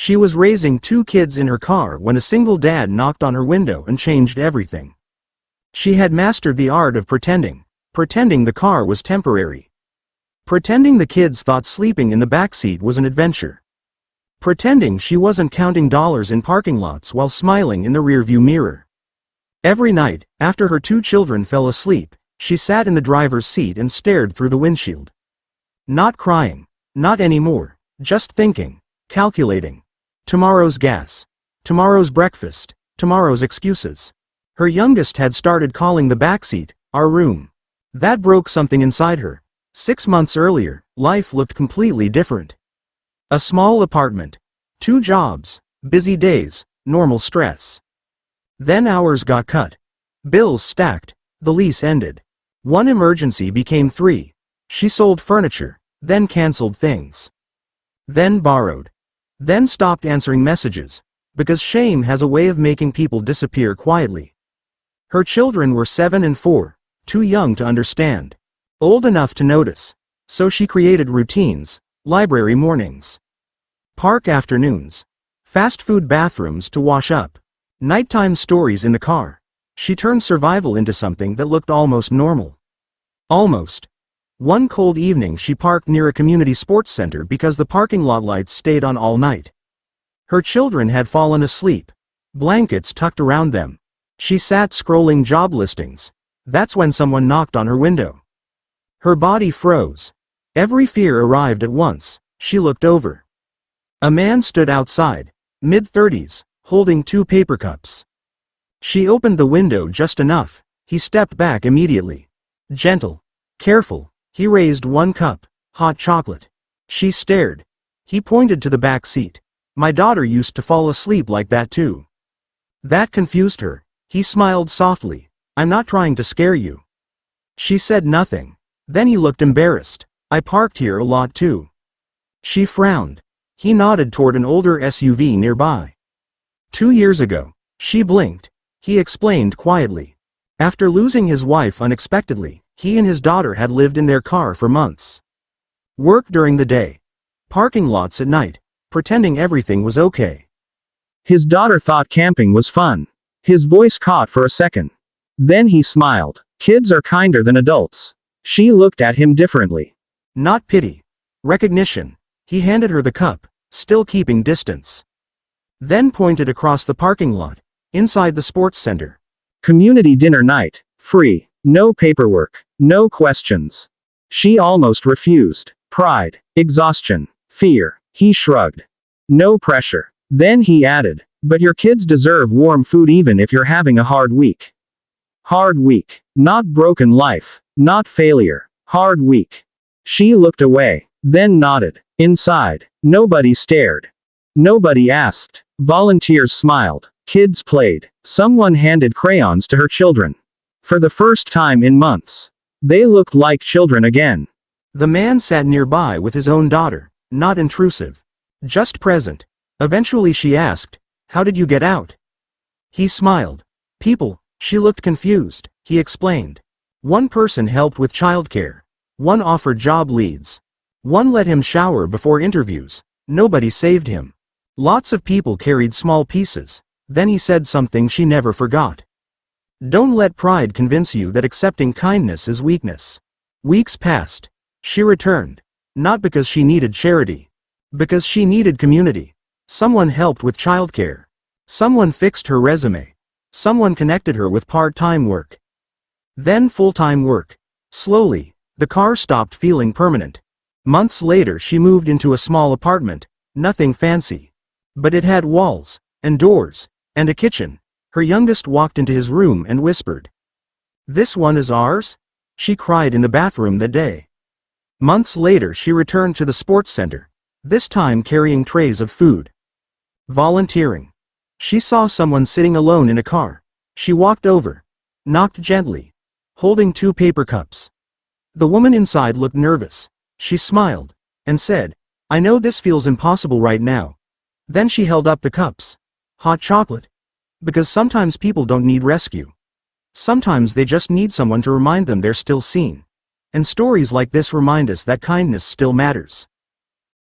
She was raising 2 kids in her car when a single dad knocked on her window and changed everything. She had mastered the art of pretending. Pretending the car was temporary. Pretending the kids thought sleeping in the backseat was an adventure. Pretending she wasn't counting dollars in parking lots while smiling in the rearview mirror. Every night, after her 2 children fell asleep, she sat in the driver's seat and stared through the windshield. Not crying. Not anymore. Just thinking. Calculating. Tomorrow's gas. Tomorrow's breakfast. Tomorrow's excuses. Her youngest had started calling the backseat, our room. That broke something inside her. 6 months earlier, life looked completely different. A small apartment. 2 jobs. Busy days. Normal stress. Then hours got cut. Bills stacked. The lease ended. 1 emergency became 3. She sold furniture, then canceled things. Then borrowed. Then stopped answering messages, because shame has a way of making people disappear quietly. Her children were 7 and 4, too young to understand, old enough to notice, so she created routines, library mornings, park afternoons, fast food bathrooms to wash up, nighttime stories in the car. She turned survival into something that looked almost normal. Almost. One cold evening she parked near a community sports center because the parking lot lights stayed on all night. Her children had fallen asleep, blankets tucked around them. She sat scrolling job listings. That's when someone knocked on her window. Her body froze. Every fear arrived at once. She looked over. A man stood outside, mid-30s, holding 2 paper cups. She opened the window just enough. He stepped back immediately. Gentle. Careful. He raised 1 cup. Hot chocolate. She stared. He pointed to the back seat. My daughter used to fall asleep like that too. That confused her. He smiled softly. I'm not trying to scare you. She said nothing. Then he looked embarrassed. I parked here a lot too. She frowned. He nodded toward an older SUV nearby. 2 years ago. She blinked. He explained quietly. After losing his wife unexpectedly, he and his daughter had lived in their car for months. Work during the day. Parking lots at night. Pretending everything was okay. His daughter thought camping was fun. His voice caught for a second. Then he smiled. Kids are kinder than adults. She looked at him differently. Not pity. Recognition. He handed her the cup, still keeping distance. Then pointed across the parking lot. Inside the sports center. Community dinner night. Free. No paperwork. No questions. She almost refused. Pride. Exhaustion. Fear. He shrugged. No pressure. Then he added, but your kids deserve warm food even if you're having a hard week. Hard week. Not broken life. Not failure. Hard week. She looked away. Then nodded. Inside. Nobody stared. Nobody asked. Volunteers smiled. Kids played. Someone handed crayons to her children. For the first time in months. They looked like children again. The man sat nearby with his own daughter, not intrusive. Just present. Eventually she asked, how did you get out? He smiled. People. She looked confused. He explained. 1 person helped with childcare. 1 offered job leads. 1 let him shower before interviews. Nobody saved him. Lots of people carried small pieces. Then he said something she never forgot. Don't let pride convince you that accepting kindness is weakness. Weeks passed. She returned. Not because she needed charity. Because she needed community. Someone helped with childcare. Someone fixed her resume. Someone connected her with part-time work. Then full-time work. Slowly, the car stopped feeling permanent. Months later she moved into a small apartment, nothing fancy. But it had walls, and doors, and a kitchen. Her youngest walked into his room and whispered. This one is ours? She cried in the bathroom that day. Months later she returned to the sports center, this time carrying trays of food. Volunteering. She saw someone sitting alone in a car. She walked over. Knocked gently. Holding 2 paper cups. The woman inside looked nervous. She smiled. And said, I know this feels impossible right now. Then she held up the cups. Hot chocolate. Because sometimes people don't need rescue. Sometimes they just need someone to remind them they're still seen. And stories like this remind us that kindness still matters.